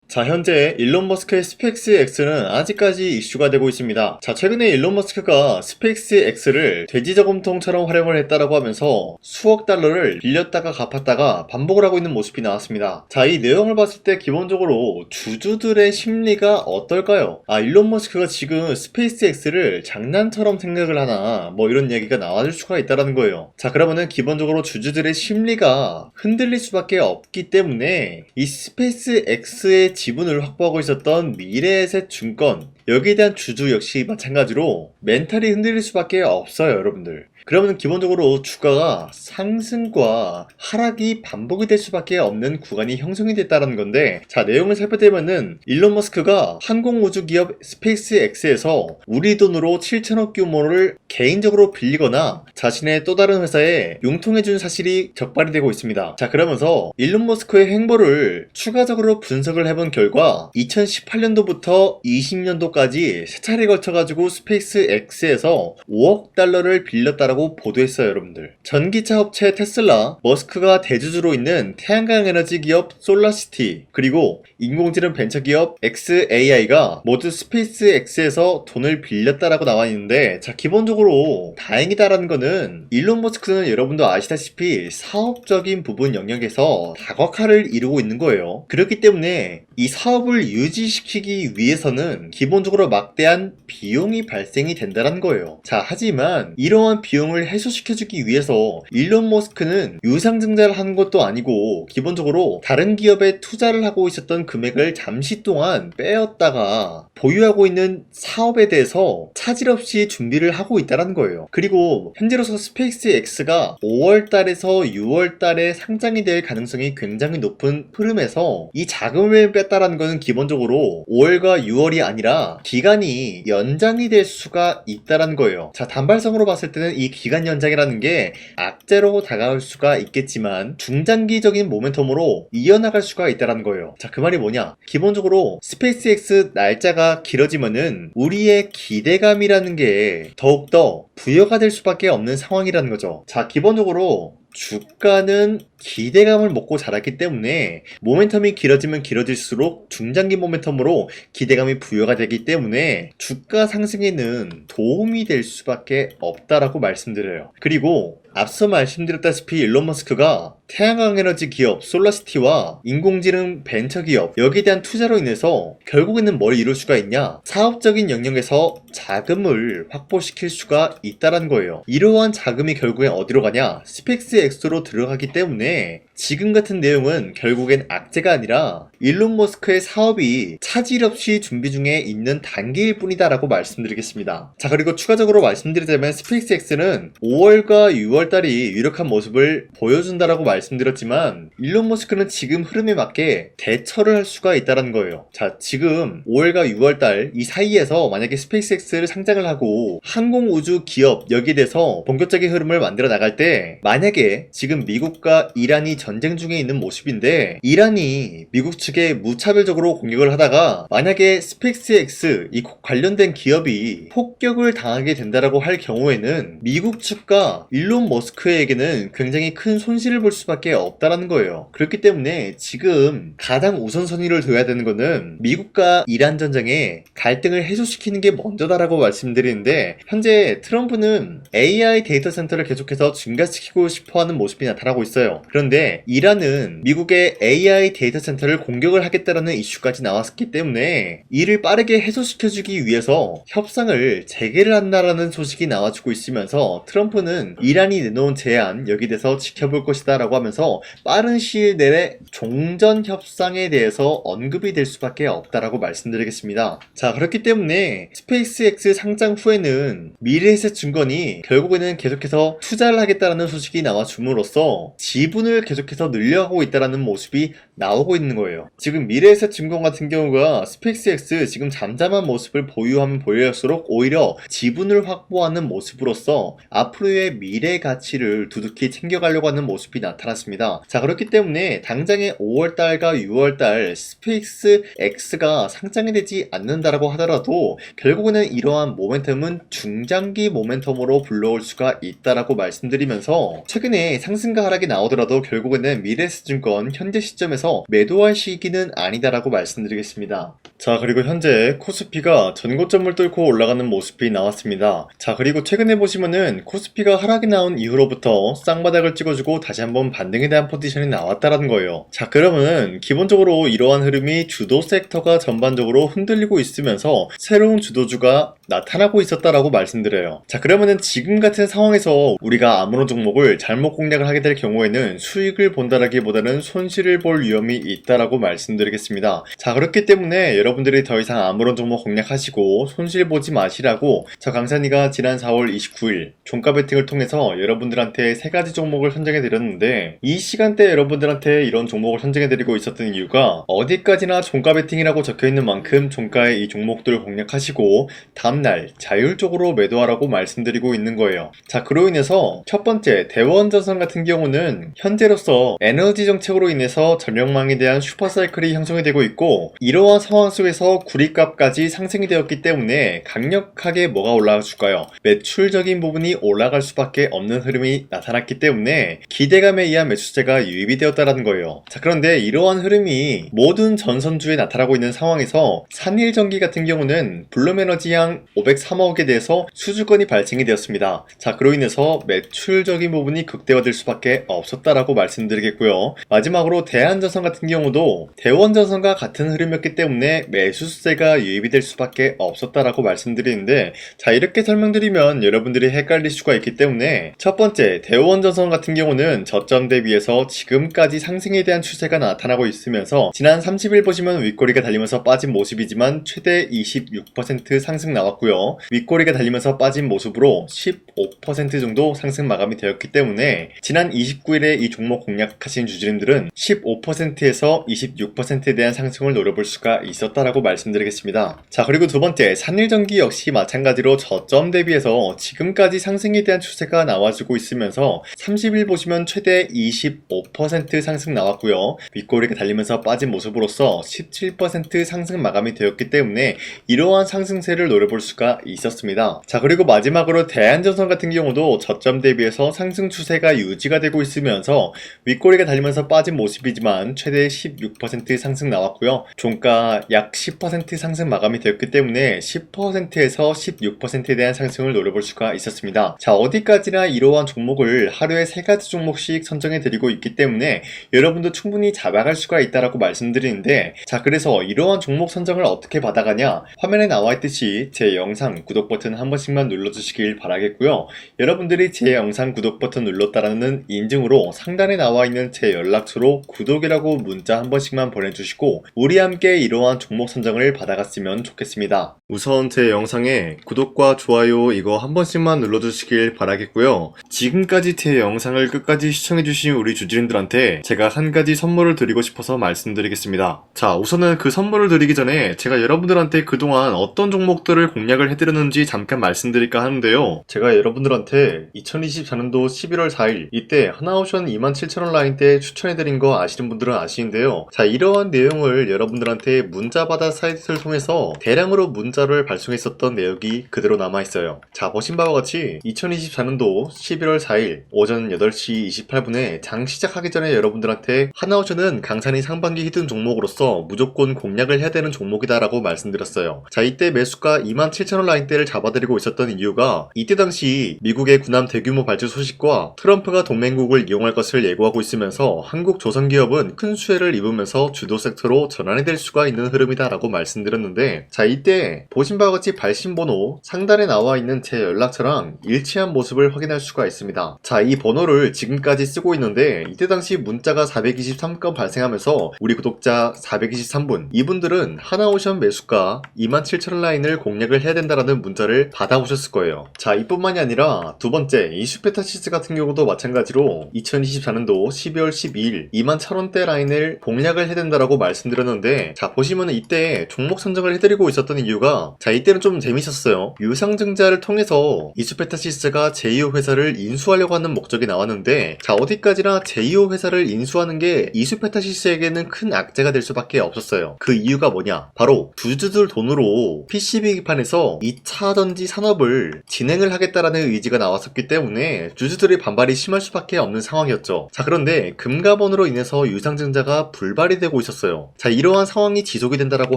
자, 현재 일론 머스크의 스페이스X는 아직까지 이슈가 되고 있습니다. 자, 최근에 일론 머스크가 스페이스X를 돼지 저금통처럼 활용을 했다라고 하면서 수억 달러를 빌렸다가 갚았다가 반복을 하고 있는 모습이 나왔습니다. 자, 이 내용을 봤을 때 기본적으로 주주들의 심리가 어떨까요? 일론 머스크가 지금 스페이스X를 장난처럼 생각을 하나 뭐 이런 얘기가 나와줄 수가 있다는 거예요. 자, 그러면은 기본적으로 주주들의 심리가 흔들릴 수밖에 없기 때문에 이 스페이스X의 지분을 확보하고 있었던 미래에셋 증권, 여기에 대한 주주 역시 마찬가지로 멘탈이 흔들릴 수밖에 없어요, 여러분들. 그러면 기본적으로 주가가 상승과 하락이 반복이 될 수밖에 없는 구간이 형성이 됐다는 건데, 자, 내용을 살펴보면은 일론 머스크가 항공우주 기업 스페이스X에서 우리 돈으로 7천억 규모를 개인적으로 빌리거나 자신의 또 다른 회사에 융통해준 사실이 적발이 되고 있습니다. 자, 그러면서 일론 머스크의 행보를 추가적으로 분석을 해본 결과 2018년도부터 20년도까지 세 차례에 걸쳐가지고 스페이스X에서 5억 달러를 빌렸다라고 보도했어요, 여러분들. 전기차 업체 테슬라, 머스크가 대주주로 있는 태양광 에너지 기업 솔라시티, 그리고 인공지능 벤처 기업 xAI가 모두 스페이스X에서 돈을 빌렸다라고 나와 있는데, 자, 기본적으로 다행이다라는 거는 일론 머스크는 여러분도 아시다시피 사업적인 부분 영역에서 다각화를 이루고 있는 거예요. 그렇기 때문에 이 사업을 유지시키기 위해서는 기본적으로 막대한 비용이 발생이 된다는 거예요. 자, 하지만 이러한 비용을 해소시켜주기 위해서 일론 머스크는 유상증자를 하는 것도 아니고 기본적으로 다른 기업에 투자를 하고 있었던 금액을 잠시 동안 빼었다가 보유하고 있는 사업에 대해서 차질 없이 준비를 하고 있다는 거예요. 그리고 현재로서 스페이스X가 5월달에서 6월달에 상장이 될 가능성이 굉장히 높은 흐름에서 이 자금을 뺐다라는 것은 기본적으로 5월과 6월이 아니라 기간이 연장이 될 수가 있다는 거예요. 자, 단발성으로 봤을 때는 이 기간 연장이라는 게 악재로 다가올 수가 있겠지만 중장기적인 모멘텀으로 이어나갈 수가 있다는 거예요. 자, 그 말이 뭐냐? 기본적으로 스페이스X 날짜가 길어지면은 우리의 기대감이라는 게 더욱더 부여가 될 수밖에 없는 상황이라는 거죠. 자, 기본적으로 주가는 기대감을 먹고 자랐기 때문에 모멘텀이 길어지면 길어질수록 중장기 모멘텀으로 기대감이 부여가 되기 때문에 주가 상승에는 도움이 될 수밖에 없다라고 말씀드려요. 그리고 앞서 말씀드렸다시피 일론 머스크가 태양광 에너지 기업 솔라시티와 인공지능 벤처 기업 여기에 대한 투자로 인해서 결국에는 뭘 이룰 수가 있냐? 사업적인 영역에서 자금을 확보시킬 수가 있다는 거예요. 이러한 자금이 결국엔 어디로 가냐? 스페이스X로 들어가기 때문에 지금 같은 내용은 결국엔 악재가 아니라 일론 머스크의 사업이 차질 없이 준비 중에 있는 단계일 뿐이다 라고 말씀드리겠습니다. 자, 그리고 추가적으로 말씀드리자면 스페이스X는 5월과 6월달이 유력한 모습을 보여준다라고 말씀드렸지만 일론 머스크는 지금 흐름에 맞게 대처를 할 수가 있다는 거예요. 자, 지금 5월과 6월달 이 사이에서 만약에 스페이스X를 상장을 하고 항공우주 기업 여기에 대해서 본격적인 흐름을 만들어 나갈 때 만약에 지금 미국과 이란이 전쟁 중에 있는 모습인데 이란이 미국 측에 무차별적으로 공격을 하다가 만약에 스페이스X 이 관련된 기업이 폭격을 당하게 된다라고 할 경우에는 미국 측과 일론 머스크에게는 굉장히 큰 손실을 볼 수밖에 없다라는 거예요. 그렇기 때문에 지금 가장 우선순위를 둬야 되는 거는 미국과 이란 전쟁에 갈등을 해소시키는 게 먼저다라고 말씀드리는데 현재 트럼프는 AI 데이터 센터를 계속해서 증가시키고 싶어하는 모습이 나타나고 있어요. 그런데 이란은 미국의 AI 데이터 센터를 공격을 하겠다라는 이슈까지 나왔기 때문에 이를 빠르게 해소시켜주기 위해서 협상을 재개를 한다라는 소식이 나와주고 있으면서 트럼프는 이란이 내놓은 제안 여기에 대해서 지켜볼 것이다 라고 하면서 빠른 시일 내에 종전 협상에 대해서 언급이 될 수밖에 없다라고 말씀드리겠습니다. 자, 그렇기 때문에 스페이스X 상장 후에는 미래에셋 증권이 결국에는 계속해서 투자를 하겠다라는 소식이 나와줌으로써 지분을 계속해서 늘려가고 있다는 모습이 나오고 있는 거예요. 지금 미래에셋 증권 같은 경우가 스페이스X 지금 잠잠한 모습을 보유하면 보유할수록 오히려 지분을 확보하는 모습으로서 앞으로의 미래 가치를 두둑히 챙겨가려고 하는 모습이 나타났습니다. 자, 그렇기 때문에 당장의 5월달과 6월달 스페이스X가 상장이 되지 않는다라고 하더라도 결국에는 이러한 모멘텀은 중장기 모멘텀으로 불러올 수가 있다라고 말씀드리면서 최근에 상승과 하락이 나오더라도 결국 결국에는 미래에셋증권 현재 시점에서 매도할 시기는 아니다라고 말씀드리겠습니다. 자, 그리고 현재 코스피가 전고점을 뚫고 올라가는 모습이 나왔습니다. 자, 그리고 최근에 보시면은 코스피가 하락이 나온 이후로부터 쌍바닥을 찍어주고 다시 한번 반등에 대한 포지션이 나왔다라는 거예요. 자, 그러면은 기본적으로 이러한 흐름이 주도 섹터가 전반적으로 흔들리고 있으면서 새로운 주도주가 나타나고 있었다라고 말씀드려요. 자, 그러면은 지금 같은 상황에서 우리가 아무런 종목을 잘못 공략을 하게 될 경우에는 수익을 본다라기보다는 손실을 볼 위험이 있다라고 말씀드리겠습니다. 자, 그렇기 때문에 여러분들이 더 이상 아무런 종목 공략하시고 손실 보지 마시라고 저 강산이가 지난 4월 29일 종가 베팅을 통해서 여러분들한테 3가지 종목을 선정해 드렸는데, 이 시간대 여러분들한테 이런 종목을 선정해 드리고 있었던 이유가 어디까지나 종가 베팅이라고 적혀 있는 만큼 종가의 이 종목들을 공략하시고 다음날 자율적으로 매도하라고 말씀드리고 있는 거예요. 자, 그로 인해서 첫 번째 대원전선 같은 경우는 현재로서 에너지 정책으로 인해서 전력망에 대한 슈퍼사이클이 형성이 되고 있고, 이러한 상황 속에서 구리값까지 상승이 되었기 때문에 강력하게 뭐가 올라가 줄까요? 매출적인 부분이 올라갈 수밖에 없는 흐름이 나타났기 때문에 기대감에 의한 매수세가 유입이 되었다는 거예요. 자, 그런데 이러한 흐름이 모든 전선주에 나타나고 있는 상황에서 산일전기 같은 경우는 블룸에너지양 503억에 대해서 수주권이 발생이 되었습니다. 자, 그로 인해서 매출적인 부분이 극대화될 수밖에 없었다라고 말씀드리겠고요. 마지막으로 대한전선 같은 경우도 대원전선과 같은 흐름이었기 때문에 매수세가 유입이 될 수밖에 없었다라고 말씀드리는데, 자, 이렇게 설명드리면 여러분들이 헷갈릴 수가 있기 때문에 첫 번째 대원전선 같은 경우는 저점 대비해서 지금까지 상승에 대한 추세가 나타나고 있으면서 지난 30일 보시면 윗꼬리가 달리면서 빠진 모습이지만 최대 26% 상승 나왔고요. 윗꼬리가 달리면서 빠진 모습으로 15% 정도 상승 마감이 되었기 때문에 지난 29일에 이 종목 공략하신 주주님들은 15%에서 26%에 대한 상승을 노려볼 수가 있었다라고 말씀드리겠습니다. 자, 그리고 두 번째 산일전기 역시 마찬가지로 저점 대비해서 지금까지 상승에 대한 추세가 나와주고 있으면서 30일 보시면 최대 25% 상승 나왔고요. 윗꼬리가 달리면서 빠진 모습으로서 17% 상승 마감이 되었기 때문에 이러한 상승세를 노려볼 수가 있었습니다. 자, 그리고 마지막으로 대한전선 같은 경우도 저점 대비해서 상승 추세가 유지가 되고 있으면서 윗꼬리가 달리면서 빠진 모습이지만 최대 16% 상승 나왔고요. 종가 약 10% 상승 마감이 되었기 때문에 10%에서 16%에 대한 상승을 노려볼 수가 있었습니다. 자, 어디까지나 이러한 종목을 하루에 3가지 종목씩 선정해 드리고 있기 때문에 여러분도 충분히 잡아갈 수가 있다라고 말씀드리는데, 자, 그래서 이러한 종목 선정을 어떻게 받아가냐, 화면에 나와 있듯이 제 영상 구독 버튼 한 번씩만 눌러주시길 바라겠고요. 여러분들이 제 영상 구독 버튼 눌렀다라는 인증으로 상단에 나와 있는 제 연락처로 구독이라고 문자 한 번씩만 보내주시고 우리 함께 이러한 종목 선정을 받아갔으면 좋겠습니다. 우선 제 영상에 구독과 좋아요 이거 한 번씩만 눌러주시길 바라겠고요. 지금까지 제 영상을 끝까지 시청해주신 우리 주주님들한테 제가 한 가지 선물을 드리고 싶어서 말씀드리겠습니다. 자, 우선은 그 선물을 드리기 전에 제가 여러분들한테 그동안 어떤 종목들을 공략을 해드렸는지 잠깐 말씀드릴까 하는데요. 제가 여러분들한테 2024년도 11월 4일 이때 하나오션 27,000원 라인대 추천해드린 거 아시는 분들은 아시는데요. 자, 이러한 내용을 여러분들한테 문자받아 사이트를 통해서 대량으로 문자를 발송했었던 내역이 그대로 남아있어요. 자, 보신 바와 같이 2024년도 11월 4일 오전 8시 28분에 장 시작하기 전에 여러분들한테 하나오션은 강산이 상반기 히든 종목으로서 무조건 공략을 해야 되는 종목이다 라고 말씀드렸어요. 자, 이때 매수가 27,000원 라인대를 잡아드리고 있었던 이유가 이때 당시 미국의 군함 대규모 발주 소식과 트럼프가 동맹국을 이용할 것을 예고하고 있으면서 한국 조선기업은 큰 수혜를 입으면서 주도 섹터로 전환이 될 수가 있는 흐름이다 라고 말씀드렸는데, 자, 이때 보신 바와 같이 발신번호 상단에 나와 있는 제 연락처랑 일치한 모습을 확인할 수가 있습니다. 자, 이 번호를 지금까지 쓰고 있는데 이때 당시 문자가 423건 발생하면서 우리 구독자 423분, 이분들은 하나오션 매수가 27,000원 라인을 공략을 해야 된다라는 문자를 받아오셨을 거예요. 자, 이뿐만이 아니라 두 번째 이슈페타시스 같은 경우도 마찬가지로 2024년도 12월 12일 21,000원대 라인을 공략을 해야 된다라고 말씀드렸는데, 자, 보시면 이때 종목 선정을 해드리고 있었던 이유가, 자, 이때는 좀 재밌었어요. 유상증자를 통해서 이슈페타시스가 제2호 회사를 인수하려고 하는 목적이 나왔는데, 자, 어디까지나 제2호 회사를 인수하는 게 이슈페타시스에게는 큰 악재가 될 수밖에 없었어요. 그 이유가 뭐냐? 바로 주주들 돈으로 PCB 기판에서 2차 전지 산업을 진행을 하겠다라는 의지가 나왔었기 때문에 주주들의 반발이 심할 수밖에 없는 상황이었죠. 자, 그런데 금가번으로 인해서 유상증자가 불발이 되고 있었어요. 자, 이러한 상황이 지속이 된다라고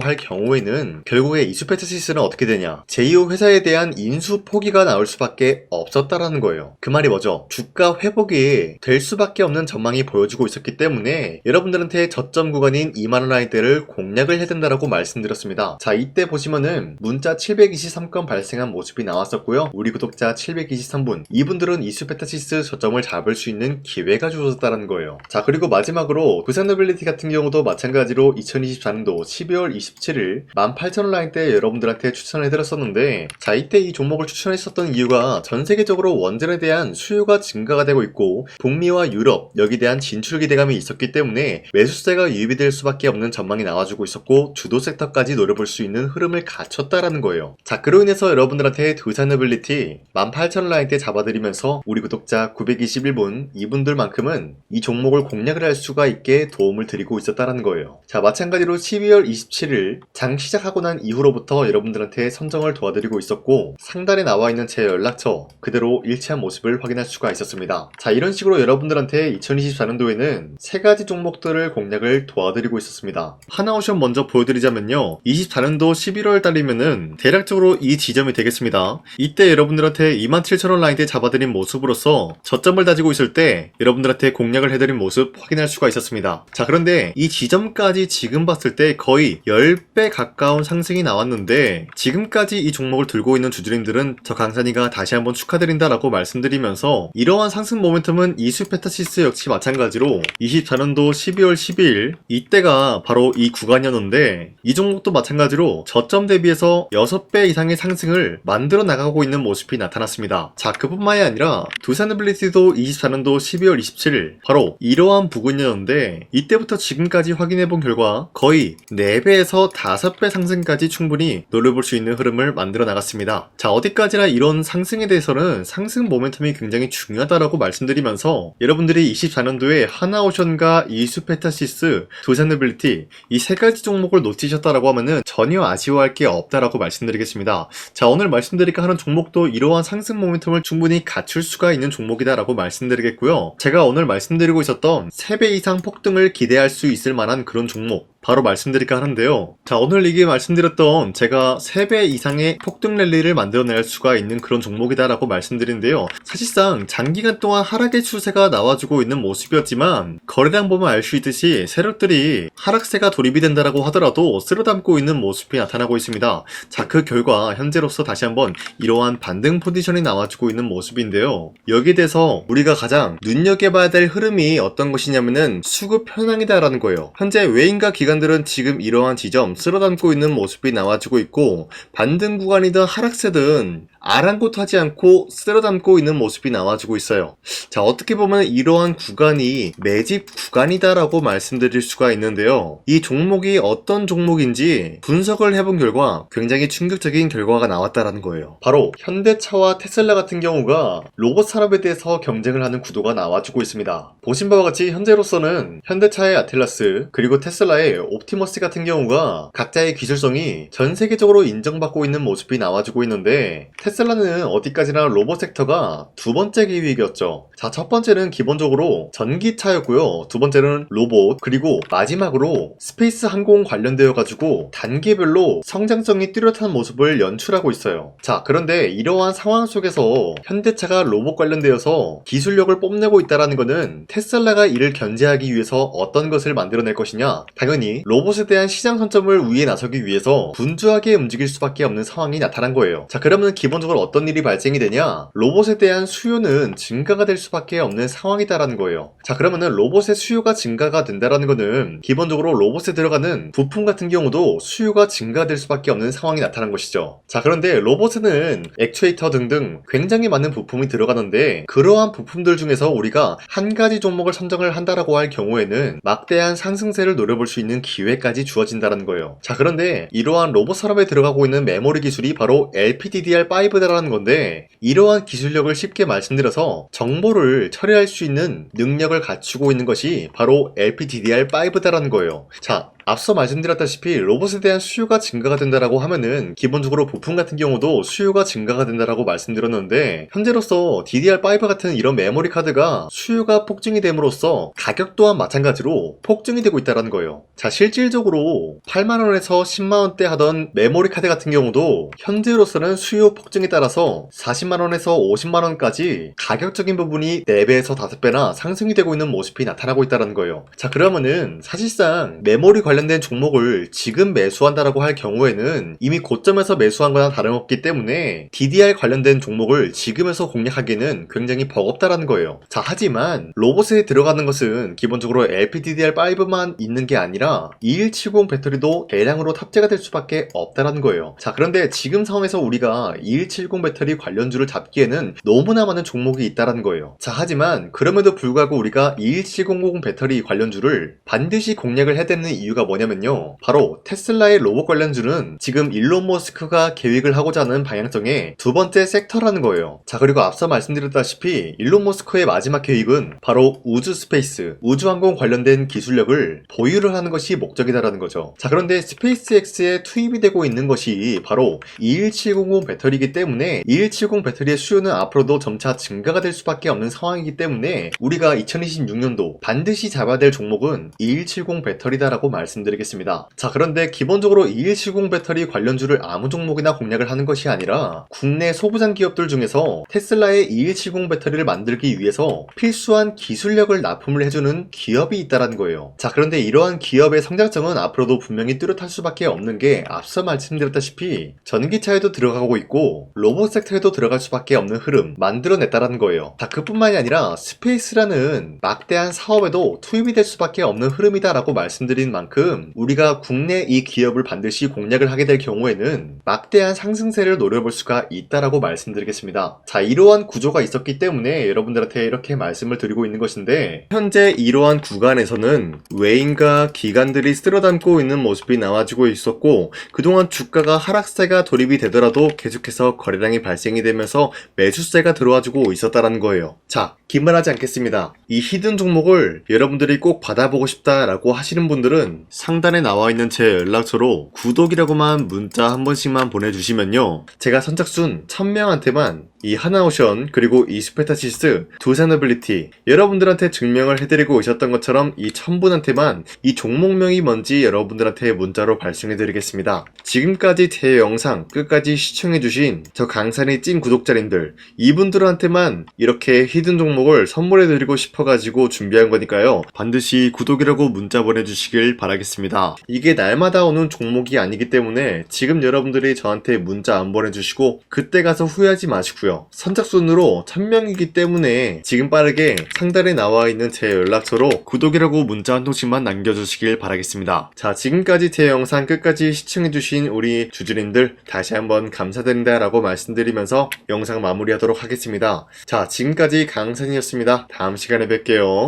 할 경우에는 결국에 이수페타시스는 어떻게 되냐? 제2호 회사에 대한 인수 포기가 나올 수밖에 없었다라는 거예요. 그 말이 뭐죠? 주가 회복이 될 수밖에 없는 전망이 보여지고 있었기 때문에 여러분들한테 저점 구간인 2만원 라인대를 공략을 해야 된다라고 말씀드렸습니다. 자, 이때 보시면은 문자 723건 발생한 모습이 나왔었고요. 우리 구독자 723분, 이분들은 이수페타시스 저점을 잡을 수 있는 기회가 주어졌다는 거예요. 자, 그리고 마지막으로 부산노빌리티 같은 경우도 마찬가지로 2024년도 12월 27일 18,000원 라인대 여러분들한테 추천해드렸었는데, 자, 이때 이 종목을 추천했었던 이유가 전 세계적으로 원전에 대한 수요가 증가가 되고 있고 북미와 유럽 여기에 대한 진출 기대감이 있었기 때문에 매수세가 유입이 될 수밖에 없는 전망이 나와주고 있었고 주도 섹터까지 노려볼 수 있는 흐름을 갖췄다라는 거예요. 자, 그로 인해서 여러분들한테 두산노빌리티 18,000원 라인대 잡아드리면서 우리 구독자 921분 이분들만큼은 이 종목을 공략을 할 수가 있게 도움을 드리고 있었다라는 거예요. 자, 마찬가지로 12월 27일 장 시작하고 난 이후로부터 여러분들한테 선정을 도와드리고 있었고 상단에 나와있는 제 연락처 그대로 일치한 모습을 확인할 수가 있었습니다. 자, 이런 식으로 여러분들한테 2024년도에는 세 가지 종목들을 공략을 도와드리고 있었습니다. 하나오션 먼저 보여드리자면요, 24년도 11월 달이면은 대략적으로 이 지점이 되겠습니다. 이때 여러분들한테 27,000원 라인대 잡아드린 모습으로서 저점을 다지고 있을 때 여러분들한테 공략을 해드린 모습 확인할 수가 있었습니다. 자, 그런데 이 지점까지 지금 봤을 때 거의 10배 가까운 상승이 나왔는데 지금까지 이 종목을 들고 있는 주주님들은 저 강산이가 다시 한번 축하드린다라고 말씀드리면서 이러한 상승 모멘텀은 이수페타시스 역시 마찬가지로 24년도 12월 12일 이때가 바로 이 구간이었는데 이 종목도 마찬가지로 저점 대비해서 6배 이상의 상승을 만들어 나가고 있는 모습이 나타났습니다. 자, 그뿐만이 아니라 두산노빌리티도 24년도 12월 27일 바로 이러한 부근이었는데 이때부터 지금까지 확인해본 결과 거의 4배에서 5배 상승까지 충분히 노려볼 수 있는 흐름을 만들어 나갔습니다. 자, 어디까지나 이런 상승에 대해서는 상승 모멘텀이 굉장히 중요하다라고 말씀드리면서 여러분들이 24년도에 하나오션과 이수페타시스, 두산노빌리티 이 세 가지 종목을 놓치셨다라고 하면은 전혀 아쉬워할 게 없다라고 말씀드리겠습니다. 자, 오늘 말씀드릴까 하는 종목도 이러한 상승 모멘텀을 충분히 갖출 수가 있는 종목이다라고 말씀드리겠고요. 제가 오늘 말씀드리고 있었던 3배 이상 폭등을 기대할 수 있을 만한 그런 종목 바로 말씀드릴까 하는데요. 자, 오늘 이게 말씀드렸던 제가 3배 이상의 폭등 랠리를 만들어낼 수가 있는 그런 종목이다라고 말씀드리는데요. 사실상 장기간 동안 하락의 추세가 나와주고 있는 모습이었지만 거래량 보면 알 수 있듯이 세력들이 하락세가 돌입이 된다라고 하더라도 쓸어담고 있는 모습이 나타나고 있습니다. 자, 그 결과 현재로서 다시 한번 이러한 반등 포지션이 나와주고 있는 모습인데요. 여기에 대해서 우리가 가장 눈여겨봐야 될 흐름이 어떤 것이냐면은 수급 현황이다라는 거예요. 현재 외인과 기관들은 지금 이러한 지점 쓸어담고 있는 모습이 나와주고 있고 반등 구간이든 하락세든 아랑곳하지 않고 쓸어담고 있는 모습이 나와주고 있어요. 자, 어떻게 보면 이러한 구간이 매집 구간이다라고 말씀드릴 수가 있는데요. 이 종목이 어떤 종목인지 분석을 해본 결과 굉장히 충격적인 결과가 나왔다라는 거예요. 바로 현대차와 테슬라 같은 경우가 로봇 산업에 대해서 경쟁을 하는 구도가 나와주고 있습니다. 보신 바와 같이 현재로서는 현대차의 아틀라스 그리고 테슬라의 옵티머스 같은 경우가 각자의 기술성이 전 세계적으로 인정받고 있는 모습이 나와주고 있는데 테슬라는 어디까지나 로봇 섹터가 두 번째 기획이었죠. 자, 첫 번째는 기본적으로 전기차였고요. 두 번째는 로봇, 그리고 마지막으로 스페이스 항공 관련되어 가지고 단계별로 성장성이 뚜렷한 모습을 연출하고 있어요. 자, 그런데 이러한 상황 속에서 현대차가 로봇 관련되어서 기술력을 뽐내고 있다는 것은 테슬라가 이를 견제하기 위해서 어떤 것을 만들어낼 것이냐? 당연히 로봇에 대한 시장 선점을 위해 나서기 위해서 분주하게 움직일 수밖에 없는 상황이 나타난 거예요. 자, 그러면 기본적으로 어떤 일이 발생이 되냐? 로봇에 대한 수요는 증가가 될 수밖에 없는 상황이다라는 거예요. 자, 그러면은 로봇의 수요가 증가가 된다라는 거는 기본적으로 로봇에 들어가는 부품 같은 경우도 수요가 증가될 수밖에 없는 상황이 나타난 것이죠. 자, 그런데 로봇에는 액추에이터 등등 굉장히 많은 부품이 들어가는데 그러한 부품들 중에서 우리가 한 가지 종목을 선정을 한다라고 할 경우에는 막대한 상승세를 노려볼 수 있는 기회까지 주어진다는 거예요. 자, 그런데 이러한 로봇 산업에 들어가고 있는 메모리 기술이 바로 LPDDR5다라는 건데 이러한 기술력을 쉽게 말씀드려서 정보를 처리할 수 있는 능력을 갖추고 있는 것이 바로 LPDDR5다라는 거예요. 자, 앞서 말씀드렸다시피 로봇에 대한 수요가 증가가 된다라고 하면은 기본적으로 부품 같은 경우도 수요가 증가가 된다라고 말씀드렸는데, 현재로서 DDR5 같은 이런 메모리 카드가 수요가 폭증이 됨으로써 가격 또한 마찬가지로 폭증이 되고 있다는 거예요. 자, 실질적으로 8만원에서 10만원대 하던 메모리 카드 같은 경우도 현재로서는 수요 폭증에 따라서 40만원에서 50만원까지 가격적인 부분이 4배에서 5배나 상승이 되고 있는 모습이 나타나고 있다는 거예요. 자, 그러면은 사실상 메모리 관련된 종목을 지금 매수한다라고 할 경우에는 이미 고점에서 매수한 거나 다름없기 때문에 DDR 관련된 종목을 지금에서 공략하기는 굉장히 버겁다라는 거예요. 자, 하지만 로봇에 들어가는 것은 기본적으로 LPDDR5만 있는 게 아니라 2170 배터리도 대량으로 탑재가 될 수밖에 없다라는 거예요. 자, 그런데 지금 상황에서 우리가 2170 배터리 관련주를 잡기에는 너무나 많은 종목이 있다라는 거예요. 자, 하지만 그럼에도 불구하고 우리가 21700 배터리 관련주를 반드시 공략을 해야 되는 이유가 뭐냐면요, 바로 테슬라의 로봇 관련주는 지금 일론 머스크가 계획을 하고자 하는 방향성의 두 번째 섹터라는 거예요. 자, 그리고 앞서 말씀드렸다시피 일론 머스크의 마지막 계획은 바로 우주 스페이스, 우주항공 관련된 기술력을 보유를 하는 것이 목적이다라는 거죠. 자, 그런데 스페이스X에 투입이 되고 있는 것이 바로 21700 배터리이기 때문에 2170 배터리의 수요는 앞으로도 점차 증가가 될 수밖에 없는 상황이기 때문에 우리가 2026년도 반드시 잡아야 될 종목은 2170 배터리다라고 말씀드리겠습니다. 자, 그런데 기본적으로 2170 배터리 관련주를 아무 종목이나 공략을 하는 것이 아니라 국내 소부장 기업들 중에서 테슬라의 2170 배터리를 만들기 위해서 필수한 기술력을 납품을 해주는 기업이 있다는 거예요. 자, 그런데 이러한 기업의 성장성은 앞으로도 분명히 뚜렷할 수밖에 없는 게 앞서 말씀드렸다시피 전기차에도 들어가고 있고 로봇 섹터에도 들어갈 수밖에 없는 흐름 만들어냈다는 거예요. 자, 그뿐만이 아니라 스페이스라는 막대한 사업에도 투입이 될 수밖에 없는 흐름이다라고 말씀드린 만큼 우리가 국내 이 기업을 반드시 공략을 하게 될 경우에는 막대한 상승세를 노려볼 수가 있다라고 말씀드리겠습니다. 자, 이러한 구조가 있었기 때문에 여러분들한테 이렇게 말씀을 드리고 있는 것인데, 현재 이러한 구간에서는 외인과 기관들이 쓸어담고 있는 모습이 나와지고 있었고, 그동안 주가가 하락세가 돌입이 되더라도 계속해서 거래량이 발생이 되면서 매수세가 들어와주고 있었다는 거예요. 자, 긴말하지 않겠습니다. 이 히든 종목을 여러분들이 꼭 받아보고 싶다라고 하시는 분들은 상단에 나와 있는 제 연락처로 구독이라고만 문자 한 번씩만 보내주시면요, 제가 선착순 1000명한테만 이 하나오션 그리고 이 스페타시스 두 사너빌리티 여러분들한테 증명을 해드리고 있었던 것처럼 이 1000분한테만 이 종목명이 뭔지 여러분들한테 문자로 발송해드리겠습니다. 지금까지 제 영상 끝까지 시청해주신 저 강산의 찐 구독자님들, 이분들한테만 이렇게 히든 종목을 선물해드리고 싶어가지고 준비한 거니까요, 반드시 구독이라고 문자 보내주시길 바라겠습니다. 이게 날마다 오는 종목이 아니기 때문에 지금 여러분들이 저한테 문자 안 보내주시고 그때 가서 후회하지 마시고요, 선착순으로 1000명이기 때문에 지금 빠르게 상단에 나와 있는 제 연락처로 구독이라고 문자 한 통씩만 남겨주시길 바라겠습니다. 자, 지금까지 제 영상 끝까지 시청해주신 우리 주주님들 다시 한번 감사드린다 라고 말씀드리면서 영상 마무리하도록 하겠습니다. 자, 지금까지 강산이었습니다. 다음 시간에 뵐게요.